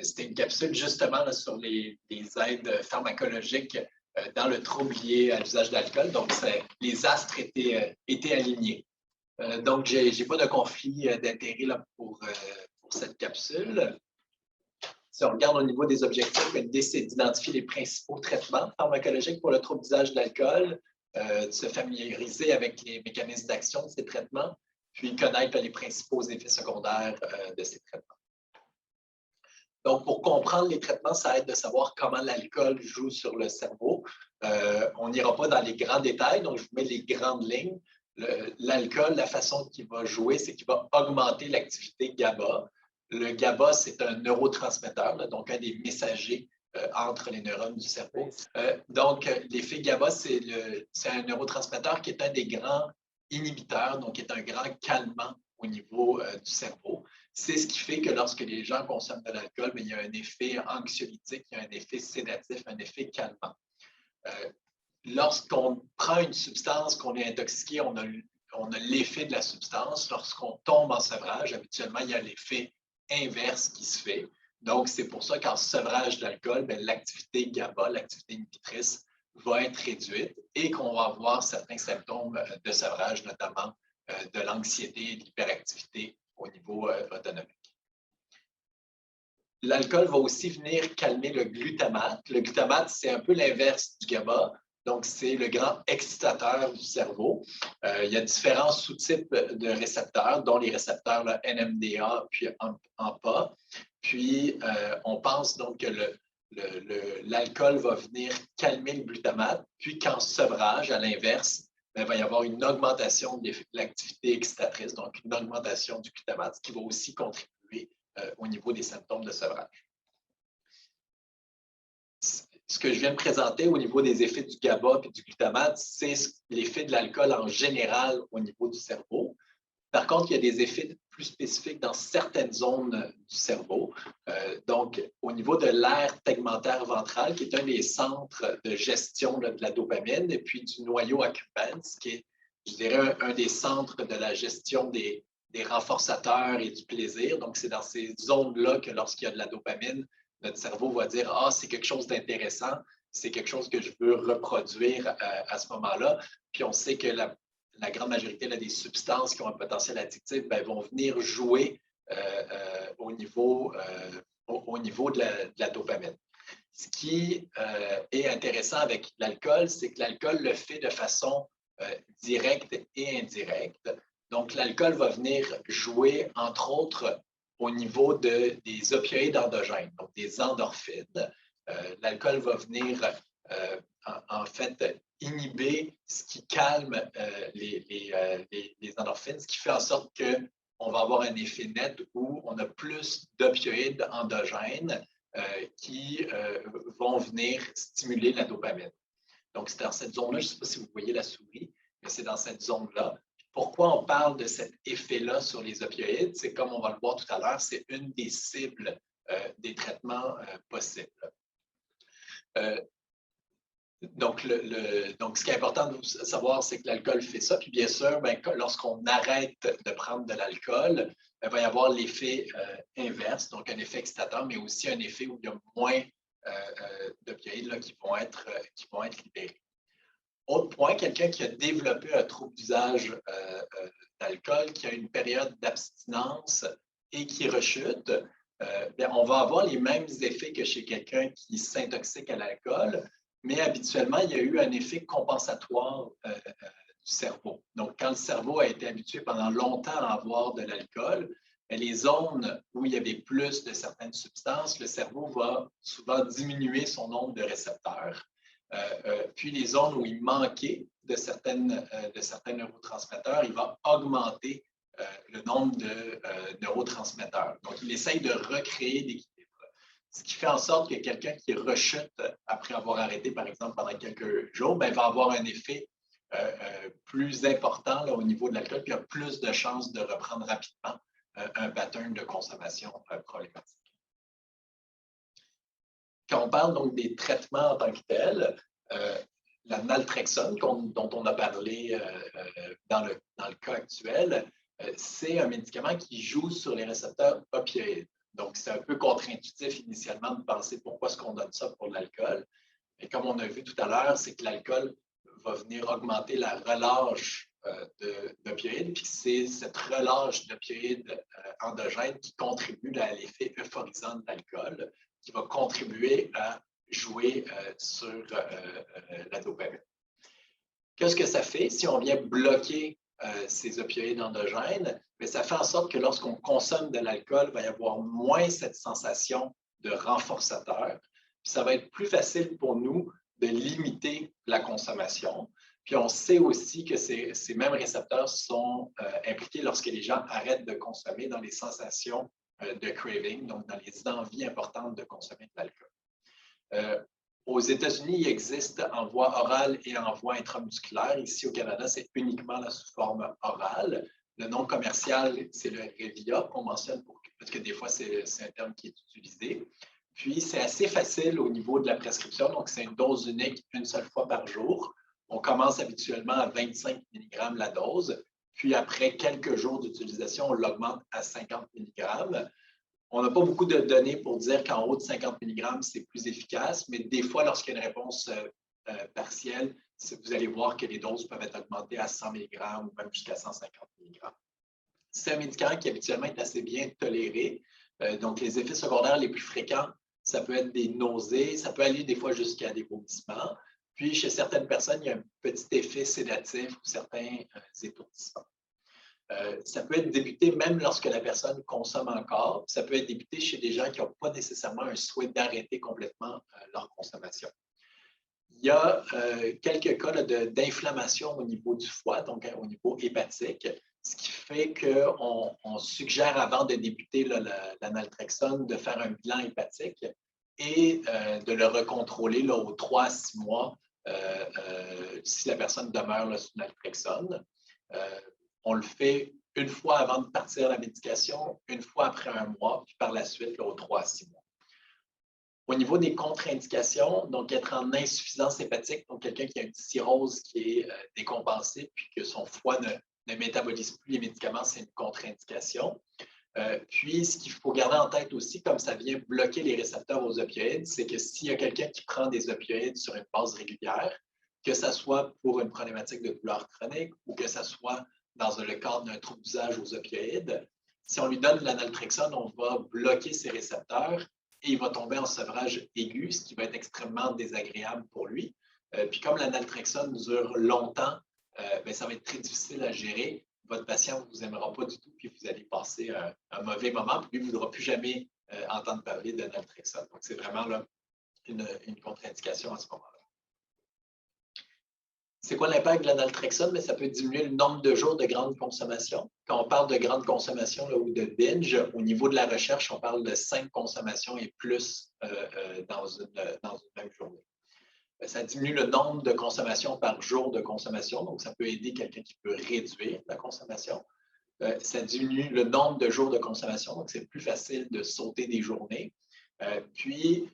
C'était une capsule justement là, sur les aides pharmacologiques dans le trouble lié à l'usage d'alcool. Donc, les astres étaient alignés. Donc, je n'ai pas de conflit d'intérêt pour cette capsule. Si on regarde au niveau des objectifs, l'idée, c'est d'identifier les principaux traitements pharmacologiques pour le trouble d'usage de l'alcool, de se familiariser avec les mécanismes d'action de ces traitements, puis connaître les principaux effets secondaires de ces traitements. Donc, pour comprendre les traitements, ça aide de savoir comment l'alcool joue sur le cerveau. On n'ira pas dans les grands détails, donc je vous mets les grandes lignes. L'alcool, la façon qu'il va jouer, c'est qu'il va augmenter l'activité GABA. Le GABA, c'est un neurotransmetteur, là, donc un des messagers entre les neurones du cerveau. Donc, l'effet GABA, c'est un neurotransmetteur qui est un des grands inhibiteurs, donc qui est un grand calmant au niveau du cerveau. C'est ce qui fait que lorsque les gens consomment de l'alcool, il y a un effet anxiolytique, il y a un effet sédatif, un effet calmant. Lorsqu'on prend une substance, qu'on est intoxiqué, on a l'effet de la substance. Lorsqu'on tombe en sevrage, habituellement, il y a l'effet inverse qui se fait. Donc, c'est pour ça qu'en sevrage d'alcool, l'activité GABA, l'activité inhibitrice, va être réduite et qu'on va avoir certains symptômes de sevrage, notamment de l'anxiété, de l'hyperactivité au niveau autonomique. L'alcool va aussi venir calmer le glutamate. Le glutamate, c'est un peu l'inverse du GABA. Donc, c'est le grand excitateur du cerveau. Il y a différents sous-types de récepteurs, dont les récepteurs là, NMDA puis AMPA. Puis, on pense donc que l'alcool va venir calmer le glutamate, puis qu'en sevrage, à l'inverse, il va y avoir une augmentation de l'activité excitatrice, donc une augmentation du glutamate, ce qui va aussi contribuer au niveau des symptômes de sevrage. Ce que je viens de présenter au niveau des effets du GABA et du glutamate, c'est l'effet de l'alcool en général au niveau du cerveau. Par contre, il y a des effets plus spécifiques dans certaines zones du cerveau. Donc, au niveau de l'aire tegmentaire ventrale, qui est un des centres de gestion de la dopamine, et puis du noyau accumbens, qui est, je dirais, un des centres de la gestion des renforçateurs et du plaisir. Donc, c'est dans ces zones-là que lorsqu'il y a de la dopamine, notre cerveau va dire « Ah, c'est quelque chose d'intéressant, c'est quelque chose que je veux reproduire à ce moment-là. » Puis on sait que la grande majorité là, des substances qui ont un potentiel addictif vont venir jouer au niveau de la dopamine. Ce qui est intéressant avec l'alcool, c'est que l'alcool le fait de façon directe et indirecte. Donc, l'alcool va venir jouer, entre autres, au niveau des opioïdes endogènes, donc des endorphines. L'alcool va venir, en fait, inhiber ce qui calme les endorphines, ce qui fait en sorte qu'on va avoir un effet net où on a plus d'opioïdes endogènes qui vont venir stimuler la dopamine. Donc, c'est dans cette zone-là, je ne sais pas si vous voyez la souris, mais c'est dans cette zone-là. Pourquoi on parle de cet effet-là sur les opioïdes? C'est comme on va le voir tout à l'heure, c'est une des cibles des traitements possibles. Donc, ce qui est important de savoir, c'est que l'alcool fait ça. Puis bien sûr, lorsqu'on arrête de prendre de l'alcool, il va y avoir l'effet inverse, donc un effet excitateur, mais aussi un effet où il y a moins d'opioïdes qui vont être libérés. Autre point, quelqu'un qui a développé un trouble d'usage d'alcool, qui a une période d'abstinence et qui rechute, on va avoir les mêmes effets que chez quelqu'un qui s'intoxique à l'alcool, mais habituellement, il y a eu un effet compensatoire du cerveau. Donc, quand le cerveau a été habitué pendant longtemps à avoir de l'alcool, les zones où il y avait plus de certaines substances, le cerveau va souvent diminuer son nombre de récepteurs. Puis les zones où il manquait de certains neurotransmetteurs, il va augmenter le nombre de neurotransmetteurs. Donc, il essaye de recréer l'équilibre. Ce qui fait en sorte que quelqu'un qui rechute après avoir arrêté, par exemple, pendant quelques jours, va avoir un effet plus important là, au niveau de l'alcool, puis a plus de chances de reprendre rapidement un pattern de consommation problématique. Quand on parle donc des traitements en tant que tels, la naltrexone dont on a parlé dans le cas actuel, c'est un médicament qui joue sur les récepteurs opioïdes. Donc, c'est un peu contre-intuitif initialement de penser pourquoi est-ce qu'on donne ça pour l'alcool. Mais comme on a vu tout à l'heure, c'est que l'alcool va venir augmenter la relâche d'opioïdes, puis c'est cette relâche d'opioïdes endogènes qui contribue à l'effet euphorisant de l'alcool, qui va contribuer à jouer sur la dopamine. Qu'est-ce que ça fait si on vient bloquer ces opioïdes endogènes? Mais ça fait en sorte que lorsqu'on consomme de l'alcool, il va y avoir moins cette sensation de renforçateur. Puis ça va être plus facile pour nous de limiter la consommation. Puis on sait aussi que ces mêmes récepteurs sont impliqués lorsque les gens arrêtent de consommer dans les sensations de craving, donc dans les envies importantes de consommer de l'alcool. Aux États-Unis, il existe en voie orale et en voie intramusculaire. Ici, au Canada, c'est uniquement la sous forme orale. Le nom commercial, c'est le Revia qu'on mentionne parce que des fois, c'est un terme qui est utilisé. Puis, c'est assez facile au niveau de la prescription. Donc, c'est une dose unique une seule fois par jour. On commence habituellement à 25 mg la dose. Puis, après quelques jours d'utilisation, on l'augmente à 50 mg. On n'a pas beaucoup de données pour dire qu'en haut de 50 mg, c'est plus efficace, mais des fois, lorsqu'il y a une réponse partielle, vous allez voir que les doses peuvent être augmentées à 100 mg ou même jusqu'à 150 mg. C'est un médicament qui habituellement est assez bien toléré. Donc, les effets secondaires les plus fréquents, ça peut être des nausées, ça peut aller des fois jusqu'à des vomissements. Puis, chez certaines personnes, il y a un petit effet sédatif ou certains étourdissements. Ça peut être débuté même lorsque la personne consomme encore. Ça peut être débuté chez des gens qui n'ont pas nécessairement un souhait d'arrêter complètement leur consommation. Il y a quelques cas d'inflammation au niveau du foie, donc au niveau hépatique, ce qui fait qu'on suggère avant de débuter la naltrexone de faire un bilan hépatique et de le recontrôler aux 3 à 6 mois si la personne demeure sous naltrexone. On le fait une fois avant de partir la médication, une fois après un mois, puis par la suite aux 3 à 6 mois. Au niveau des contre-indications, donc être en insuffisance hépatique, donc quelqu'un qui a une cirrhose qui est décompensée puis que son foie ne métabolise plus les médicaments, c'est une contre-indication. Puis, ce qu'il faut garder en tête aussi, comme ça vient bloquer les récepteurs aux opioïdes, c'est que s'il y a quelqu'un qui prend des opioïdes sur une base régulière, que ce soit pour une problématique de douleur chronique ou que ce soit dans le cadre d'un trouble d'usage aux opioïdes, si on lui donne de la naltrexone, on va bloquer ses récepteurs et il va tomber en sevrage aigu, ce qui va être extrêmement désagréable pour lui. Puis comme la naltrexone dure longtemps, ça va être très difficile à gérer. Votre patient ne vous aimera pas du tout, puis vous allez passer un mauvais moment, puis lui ne voudra plus jamais entendre parler de naltrexone. Donc, c'est vraiment là, une contre-indication à ce moment-là. C'est quoi l'impact de la naltrexone? Mais ça peut diminuer le nombre de jours de grande consommation. Quand on parle de grande consommation ou de binge, au niveau de la recherche, on parle de 5 consommations et plus dans une même journée. Ça diminue le nombre de consommations par jour de consommation, donc ça peut aider quelqu'un qui peut réduire la consommation. Ça diminue le nombre de jours de consommation, donc c'est plus facile de sauter des journées. Puis,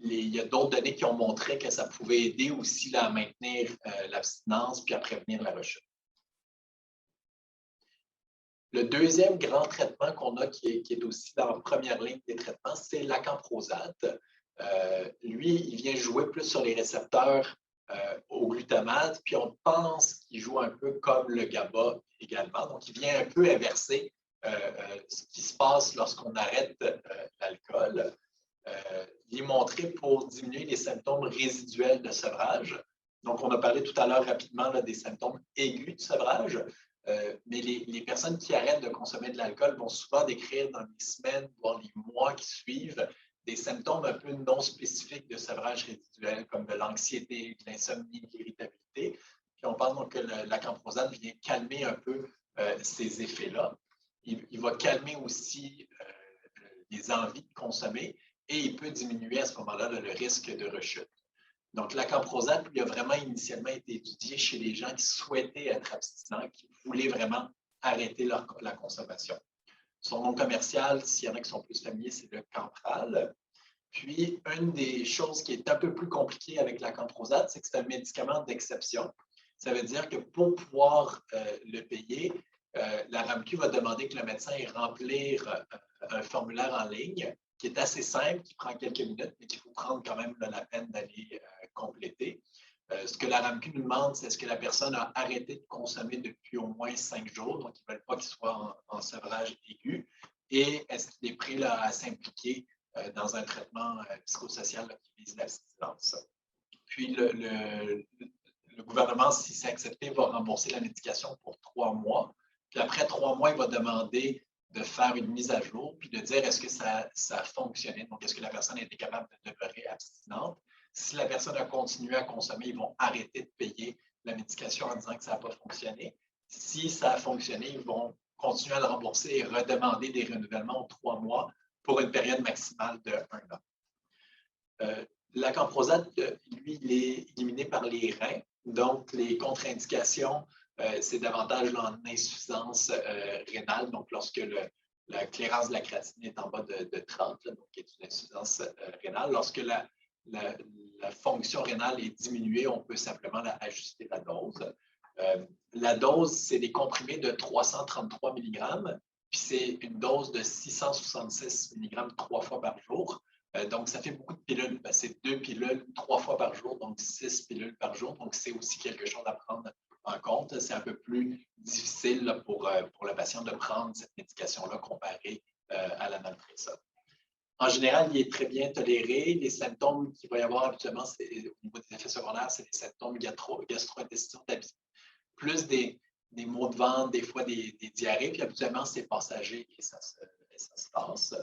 il y a d'autres données qui ont montré que ça pouvait aider aussi à maintenir l'abstinence puis à prévenir la rechute. Le deuxième grand traitement qu'on a qui est aussi dans la première ligne des traitements, c'est l'acamprosate. Lui, il vient jouer plus sur les récepteurs au glutamate, puis on pense qu'il joue un peu comme le GABA également. Donc, il vient un peu inverser ce qui se passe lorsqu'on arrête l'alcool. Il est montré pour diminuer les symptômes résiduels de sevrage. Donc, on a parlé tout à l'heure rapidement là, des symptômes aigus de sevrage, mais les personnes qui arrêtent de consommer de l'alcool vont souvent décrire dans les semaines, voire les mois qui suivent, des symptômes un peu non spécifiques de sevrage résiduel, comme de l'anxiété, de l'insomnie, de l'irritabilité. Puis on pense donc que l'acamprosate vient calmer un peu ces effets-là. Il va calmer aussi les envies de consommer et il peut diminuer à ce moment-là le risque de rechute. Donc, l'acamprosate, lui, a vraiment initialement été étudié chez les gens qui souhaitaient être abstinents, qui voulaient vraiment arrêter la consommation. Son nom commercial, s'il y en a qui sont plus familiers, c'est le Campral. Puis, une des choses qui est un peu plus compliquée avec l'acamprosate, c'est que c'est un médicament d'exception. Ça veut dire que pour pouvoir le payer, la RAMQ va demander que le médecin ait remplir un formulaire en ligne qui est assez simple, qui prend quelques minutes, mais qu'il faut prendre quand même la peine d'aller compléter. Ce que la RAMQ nous demande, c'est est-ce que la personne a arrêté de consommer depuis au moins 5 jours, donc ils ne veulent pas qu'il soit en sevrage aigu, et est-ce qu'il est prêt à s'impliquer dans un traitement psychosocial qui vise l'abstinence. Puis le gouvernement, si c'est accepté, va rembourser la médication pour 3 mois. Puis après 3 mois, il va demander de faire une mise à jour, puis de dire est-ce que ça a fonctionné. Donc, est-ce que la personne a été capable de demeurer abstinente? Si la personne a continué à consommer, ils vont arrêter de payer la médication en disant que ça n'a pas fonctionné. Si ça a fonctionné, ils vont continuer à le rembourser et redemander des renouvellements aux 3 mois pour une période maximale de 1 an. L'acamprosate, lui, il est éliminé par les reins. Donc, les contre-indications, c'est davantage l'insuffisance rénale, donc lorsque la clairance de la créatinine est en bas de 30, donc qui est une insuffisance rénale. Lorsque la fonction rénale est diminuée, on peut simplement ajuster la dose. La dose, c'est des comprimés de 333 mg, puis c'est une dose de 666 mg 3 fois par jour. Donc, ça fait beaucoup de pilules. C'est 2 pilules 3 fois par jour, donc 6 pilules par jour. Donc, c'est aussi quelque chose à prendre en compte. C'est un peu plus difficile là, pour le patient de prendre cette médication-là comparée à la naltrexone. En général, il est très bien toléré. Les symptômes qu'il va y avoir habituellement, au niveau des effets secondaires, c'est des symptômes gastro-intestinaux, plus des maux de ventre, des fois des diarrhées. Puis habituellement, c'est passager et ça se passe.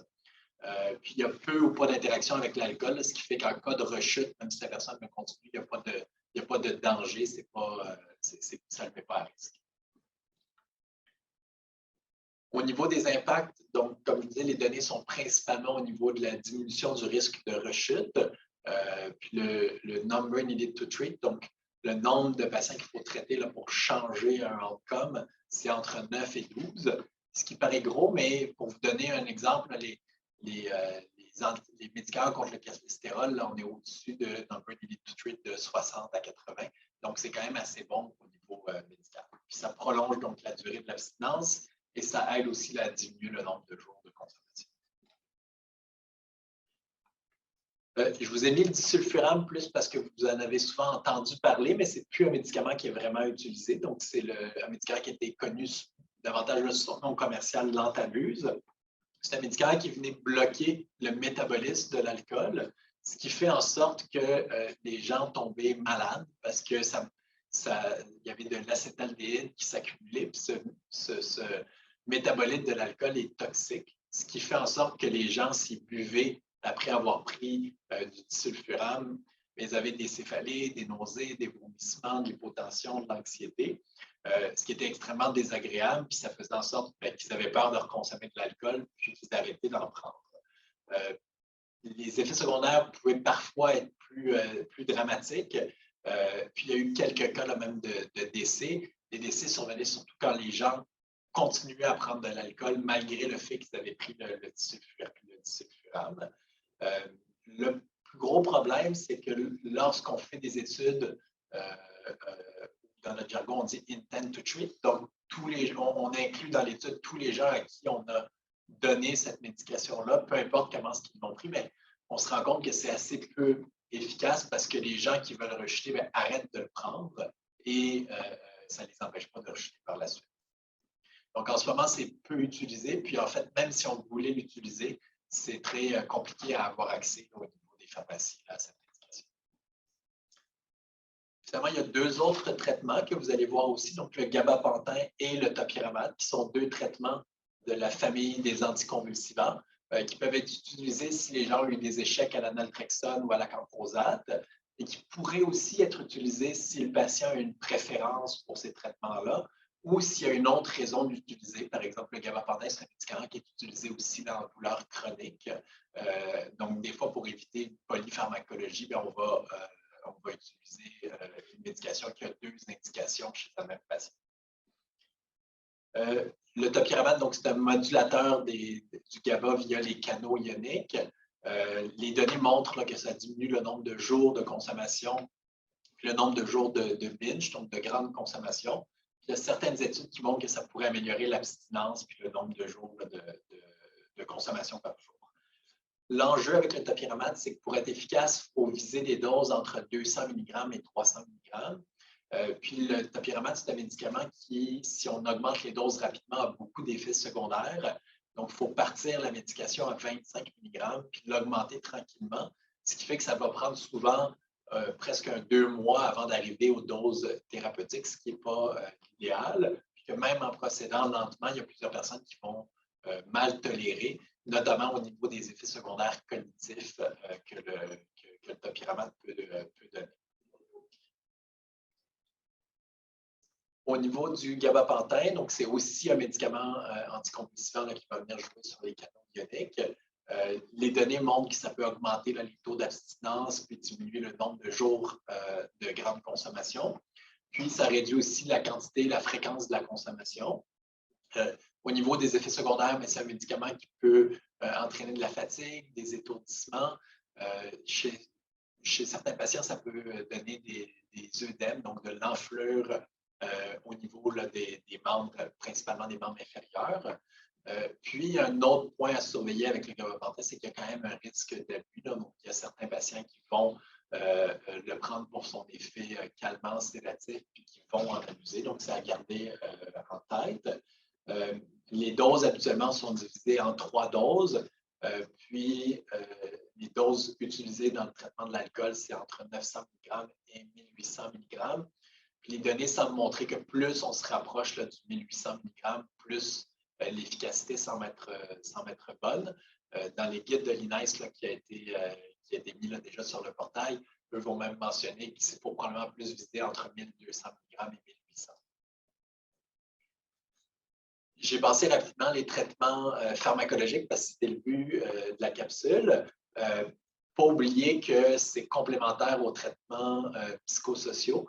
Puis il y a peu ou pas d'interaction avec l'alcool, ce qui fait qu'en cas de rechute, même si la personne ne continue, il n'y a pas de danger, ça ne le met pas à risque. Au niveau des impacts, donc, comme je disais, les données sont principalement au niveau de la diminution du risque de rechute, puis le number needed to treat, donc le nombre de patients qu'il faut traiter là, pour changer un outcome, c'est entre 9 et 12, ce qui paraît gros, mais pour vous donner un exemple, les médicaments contre le cholestérol, là, on est au-dessus de number needed to treat de 60 à 80, donc c'est quand même assez bon au niveau médical. Puis ça prolonge donc la durée de l'abstinence, et ça aide aussi à diminuer le nombre de jours de consommation. Je vous ai mis le disulfiram plus parce que vous en avez souvent entendu parler, mais ce n'est plus un médicament qui est vraiment utilisé. Donc, c'est un médicament qui a été connu davantage sous son nom commercial, l'antabuse. C'est un médicament qui venait bloquer le métabolisme de l'alcool, ce qui fait en sorte que les gens tombaient malades parce que il y avait de l'acétaldéhyde qui s'accumulait, puis ce métabolite de l'alcool est toxique, ce qui fait en sorte que les gens, s'y buvaient après avoir pris du disulfiram, ils avaient des céphalées, des nausées, des vomissements, de l'hypotension, de l'anxiété, ce qui était extrêmement désagréable, puis ça faisait en sorte qu'ils avaient peur de reconsommer de l'alcool, puis qu'ils arrêtaient d'en prendre. Les effets secondaires pouvaient parfois être plus dramatiques, puis il y a eu quelques cas là, même de décès. Les décès survenaient surtout quand les gens continuaient à prendre de l'alcool malgré le fait qu'ils avaient pris le disulfiram. Le plus gros problème, c'est que lorsqu'on fait des études, dans notre jargon, on dit intent to treat, donc on inclut dans l'étude tous les gens à qui on a donné cette médication-là, peu importe comment ils l'ont pris, mais on se rend compte que c'est assez peu efficace parce que les gens qui veulent rejeter arrêtent de le prendre et ça ne les empêche pas de rejeter par la suite. Donc, en ce moment, c'est peu utilisé. Puis, en fait, même si on voulait l'utiliser, c'est très compliqué à avoir accès au niveau des pharmacies à cette médication. Finalement, il y a 2 autres traitements que vous allez voir aussi, donc le gabapentin et le topiramate, qui sont 2 traitements de la famille des anticonvulsivants qui peuvent être utilisés si les gens ont eu des échecs à la naltrexone ou à la camprosate et qui pourraient aussi être utilisés si le patient a une préférence pour ces traitements-là ou s'il y a une autre raison d'utiliser. Par exemple, le gabapentin, c'est un médicament qui est utilisé aussi dans la douleur chronique. Donc, des fois, pour éviter une polypharmacologie, on va utiliser une médication qui a 2 indications chez un même patient. Le topiramate, donc, c'est un modulateur du GABA via les canaux ioniques. Les données montrent là, que ça diminue le nombre de jours de consommation, le nombre de jours de binge, donc de grande consommation. Il y a certaines études qui montrent que ça pourrait améliorer l'abstinence puis le nombre de jours de consommation. consommation par jour. L'enjeu avec le topiramate, c'est que pour être efficace, il faut viser des doses entre 200 mg et 300 mg. Puis le topiramate, c'est un médicament qui, si on augmente les doses rapidement, a beaucoup d'effets secondaires. Donc, il faut partir la médication à 25 mg puis l'augmenter tranquillement, ce qui fait que ça va prendre souvent presque 2 mois avant d'arriver aux doses thérapeutiques, ce qui n'est pas l'idéal. Puis que même en procédant lentement, il y a plusieurs personnes qui vont mal tolérer, notamment au niveau des effets secondaires cognitifs que le topiramate peut donner. Au niveau du gabapentin, donc c'est aussi un médicament anticonvulsivant qui va venir jouer sur les canaux ioniques. Les données montrent que ça peut augmenter les taux d'abstinence puis diminuer le nombre de jours de grande consommation. Puis, ça réduit aussi la quantité et la fréquence de la consommation. Au niveau des effets secondaires, c'est un médicament qui peut entraîner de la fatigue, des étourdissements. Chez certains patients, ça peut donner des œdèmes, donc de l'enflure au niveau des membres, principalement des membres inférieurs. Puis, un autre point à surveiller avec le gabapentin, c'est qu'il y a quand même un risque d'abus. Donc, il y a certains patients qui vont le prendre pour son effet calmant, sédatif, puis qui vont en abuser. Donc, c'est à garder en tête. Les doses, habituellement, sont divisées en 3 doses. Puis, les doses utilisées dans le traitement de l'alcool, c'est entre 900 mg et 1800 mg. Puis les données semblent montrer que plus on se rapproche du 1800 mg, plus l'efficacité semble être bonne. Dans les guides de l'INES qui a été mis déjà sur le portail, eux vont même mentionner qu'il faut probablement plus viser entre 1200 mg et 1800. J'ai passé rapidement les traitements pharmacologiques parce que c'était le but de la capsule. Pas oublier que c'est complémentaire aux traitements psychosociaux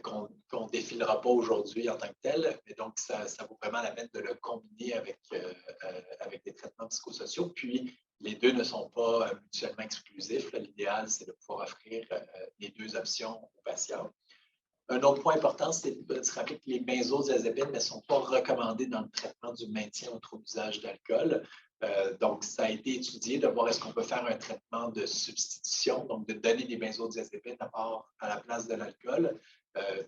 qu'on ne défilera pas aujourd'hui en tant que tel. Mais donc, ça vaut vraiment la peine de le combiner avec des traitements psychosociaux. Puis, les deux ne sont pas mutuellement exclusifs. L'idéal, c'est de pouvoir offrir les 2 options aux patients. Un autre point important, c'est de se rappeler que les benzodiazépines ne sont pas recommandées dans le traitement du maintien au trop usage d'alcool. Donc, ça a été étudié de voir est-ce qu'on peut faire un traitement de substitution, donc de donner des benzodiazépines à la place de l'alcool.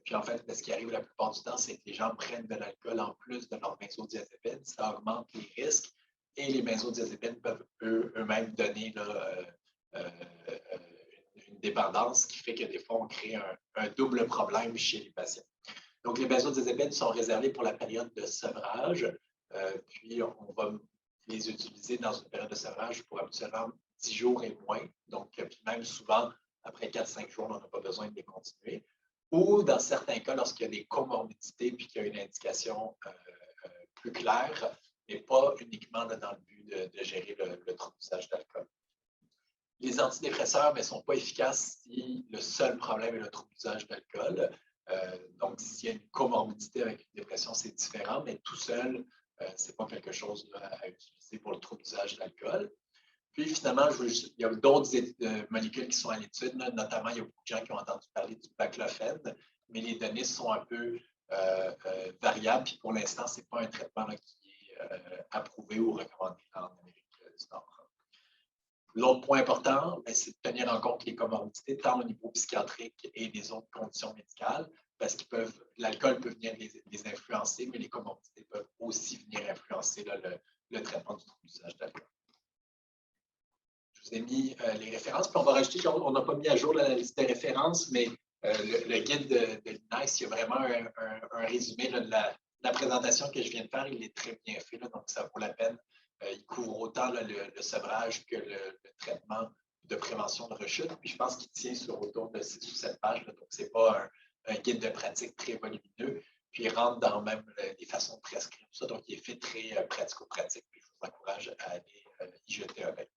Puis en fait, ce qui arrive la plupart du temps, c'est que les gens prennent de l'alcool en plus de leur benzodiazépine. Ça augmente les risques et les benzodiazépines peuvent eux-mêmes donner une dépendance qui fait que des fois, on crée un double problème chez les patients. Donc, les benzodiazépines sont réservés pour la période de sevrage. Puis, on va les utiliser dans une période de sevrage pour habituellement 10 jours et moins. Donc, puis même souvent, après 4-5 jours, on n'a pas besoin de les continuer. Ou dans certains cas, lorsqu'il y a des comorbidités puis qu'il y a une indication plus claire, mais pas uniquement dans le but de gérer le trop d'usage d'alcool. Les antidépresseurs ne sont pas efficaces si le seul problème est le trop d'usage d'alcool. Donc, s'il y a une comorbidité avec une dépression, c'est différent, mais tout seul, ce n'est pas quelque chose à utiliser pour le trop d'usage d'alcool. Puis, finalement, il y a d'autres molécules qui sont à l'étude, notamment, il y a beaucoup de gens qui ont entendu parler du baclofène, mais les données sont un peu variables. Puis, pour l'instant, ce n'est pas un traitement qui est approuvé ou recommandé en Amérique du Nord. L'autre point important, c'est de tenir en compte les comorbidités, tant au niveau psychiatrique et des autres conditions médicales, parce que l'alcool peut venir les influencer, mais les comorbidités peuvent aussi venir influencer le traitement du trouble d'usage d'alcool. Je vous ai mis les références, puis on va rajouter, on n'a pas mis à jour la liste des références, mais le guide de l'INES, il y a vraiment un résumé de la présentation que je viens de faire, il est très bien fait, donc ça vaut la peine. Il couvre autant le sevrage que le traitement de prévention de rechute. Puis je pense qu'il tient sur autour de 6 ou 7 pages. Donc, ce n'est pas un guide de pratique très volumineux. Puis il rentre dans même les façons de prescrire tout ça. Donc, il est fait très pratico-pratique. Puis je vous encourage à aller y jeter un œil.